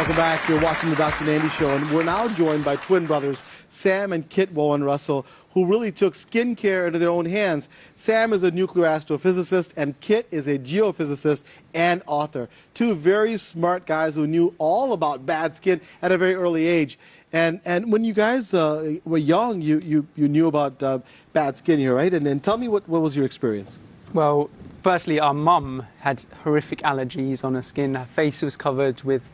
Welcome back. You're watching the Dr. Nandi Show, and we're now joined by twin brothers, Sam and Kit Wowen Russell, who really took skincare into their own hands. Sam is a nuclear astrophysicist, and Kit is a geophysicist and author. Two very smart guys who knew all about bad skin at a very early age. And when you guys were young, you knew about bad skin here, right? And tell me what was your experience? Well, firstly, our mum had horrific allergies on her skin. Her face was covered with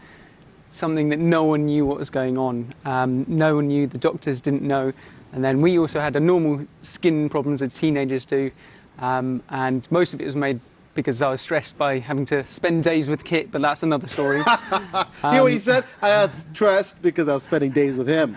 something that no one knew what was going on. No one knew, the doctors didn't know. And then we also had a normal skin problems that teenagers do. And most of it was made because I was stressed by having to spend days with Kit, but that's another story. You know what he said? I got stressed because I was spending days with him.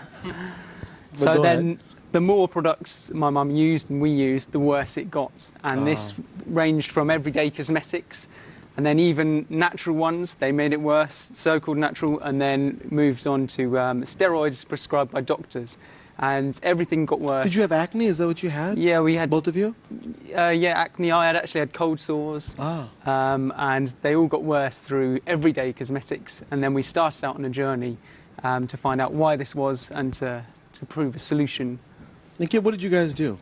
But so then the more products my mum used and we used, the worse it got. And this ranged from everyday cosmetics, and then even natural ones, they made it worse, so-called natural, and then moved on to steroids prescribed by doctors. And everything got worse. Did you have acne? Is that what you had? Yeah, we had. Both of you? Yeah, acne. I actually had cold sores. And they all got worse through everyday cosmetics. And then we started out on a journey to find out why this was and to prove a solution. And Kit, what did you guys do?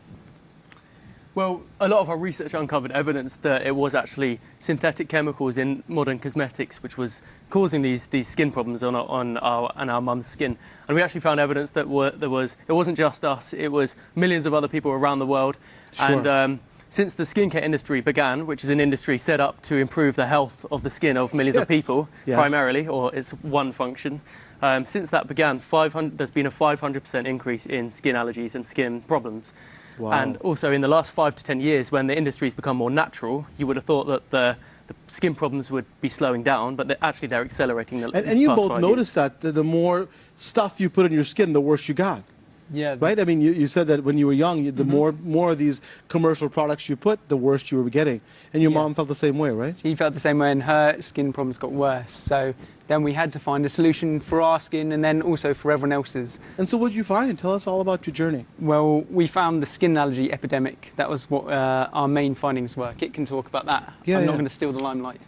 Well, a lot of our research uncovered evidence that it was actually synthetic chemicals in modern cosmetics which was causing these skin problems on our mum's skin. And we actually found evidence that it wasn't just us, it was millions of other people around the world. Sure. And since the skincare industry began, which is an industry set up to improve the health of the skin of millions of people, primarily, or its one function, since that began, there's been a 500% increase in skin allergies and skin problems. Wow. And also in the last 5 to 10 years, when the industry's become more natural, you would have thought that the skin problems would be slowing down, but actually they're accelerating. And you both noticed that the more stuff you put in your skin, the worse you got. Yeah. Right? I mean, you said that when you were young, the more of these commercial products you put, the worse you were getting. And your mom felt the same way, right? She felt the same way, and her skin problems got worse. So then we had to find a solution for our skin and then also for everyone else's. And so what did you find? Tell us all about your journey. Well, we found the skin allergy epidemic. That was what our main findings were. Kit can talk about that. I'm not going to steal the limelight.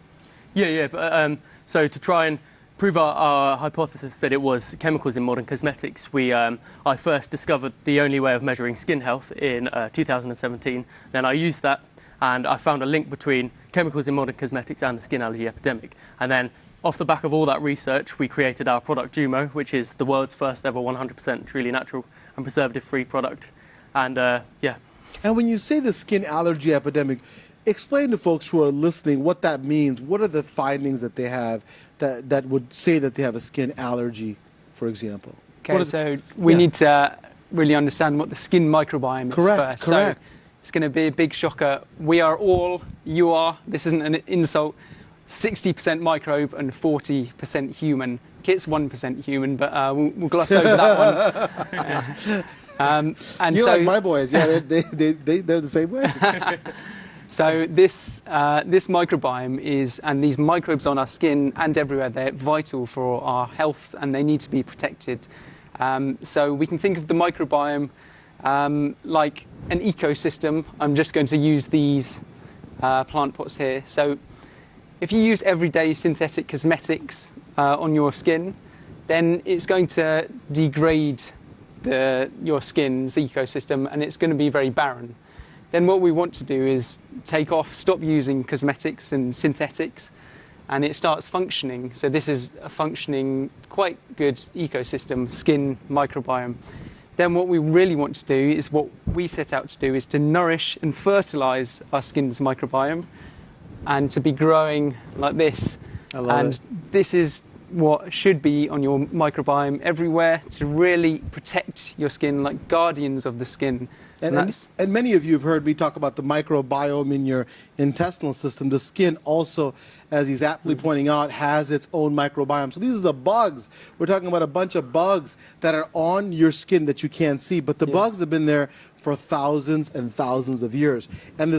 Yeah. But, so to try and prove our hypothesis that it was chemicals in modern cosmetics, I first discovered the only way of measuring skin health in 2017. Then I used that and I found a link between chemicals in modern cosmetics and the skin allergy epidemic. And then off the back of all that research, we created our product Jumo, which is the world's first ever 100% truly natural and preservative-free product. And yeah. And when you say the skin allergy epidemic, explain to folks who are listening what that means. What are the findings that they have that would say that they have a skin allergy, for example? Okay, so we need to really understand what the skin microbiome is first. Correct. So it's going to be a big shocker. We are all, you are, this isn't an insult, 60% microbe and 40% human. Kit's 1% human, but we'll gloss over that one. And you're like my boys, yeah, they're the same way. So this microbiome is, and these microbes on our skin and everywhere, they're vital for our health and they need to be protected. So we can think of the microbiome like an ecosystem. I'm just going to use these plant pots here. So if you use everyday synthetic cosmetics on your skin, then it's going to degrade your skin's ecosystem and it's going to be very barren. Then what we want to do is stop using cosmetics and synthetics, and it starts functioning. So this is a functioning, quite good ecosystem, skin microbiome. Then what we really want to do is what we set out to do is to nourish and fertilize our skin's microbiome and to be growing like this. I love it. This is what should be on your microbiome everywhere to really protect your skin like guardians of the skin. And many of you have heard me talk about the microbiome in your intestinal system. The skin also, as he's aptly pointing out, has its own microbiome. So these are the bugs. We're talking about a bunch of bugs that are on your skin that you can't see, but the bugs have been there for thousands and thousands of years. And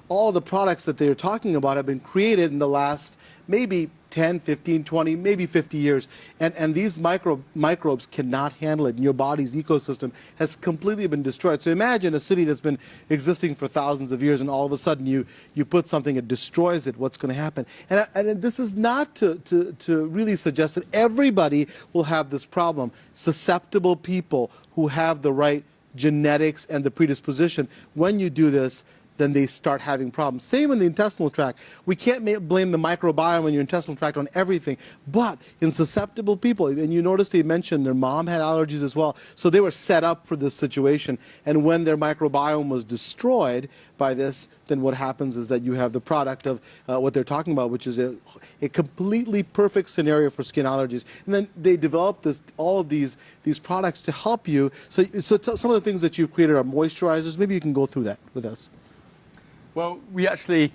all the products that they're talking about have been created in the last maybe 10, 15, 20, maybe 50 years. And these microbes cannot handle it. And your body's ecosystem has completely been destroyed. So imagine a city that's been existing for thousands of years, and all of a sudden you put something that destroys it. What's going to happen? And this is not to really suggest that everybody will have this problem. Susceptible people who have the right genetics and the predisposition, when you do this, then they start having problems. Same in the intestinal tract. We can't blame the microbiome in your intestinal tract on everything, but in susceptible people, and you notice they mentioned their mom had allergies as well, so they were set up for this situation, and when their microbiome was destroyed by this, then what happens is that you have the product of what they're talking about, which is a completely perfect scenario for skin allergies. And then they developed all of these products to help you. So some of the things that you've created are moisturizers. Maybe you can go through that with us. Well, we actually,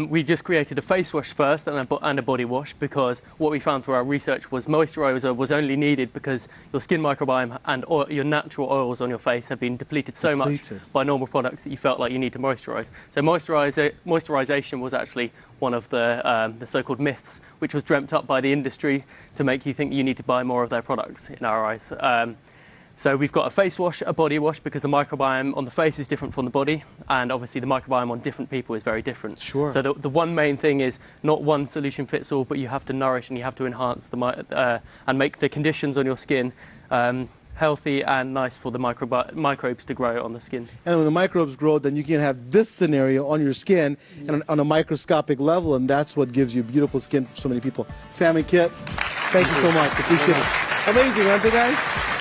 we just created a face wash first and a body wash, because what we found through our research was moisturizer was only needed because your skin microbiome and your natural oils on your face have been depleted so much by normal products that you felt like you need to moisturize. So moisturization was actually one of the so-called myths, which was dreamt up by the industry to make you think you need to buy more of their products, in our eyes. So we've got a face wash, a body wash, because the microbiome on the face is different from the body, and obviously the microbiome on different people is very different. Sure. So the one main thing is not one solution fits all, but you have to nourish and you have to enhance and make the conditions on your skin healthy and nice for the microbes to grow on the skin. And when the microbes grow, then you can have this scenario on your skin and on a microscopic level, and that's what gives you beautiful skin for so many people. Sam and Kit, thank you so much. Appreciate it. Amazing, aren't they, guys?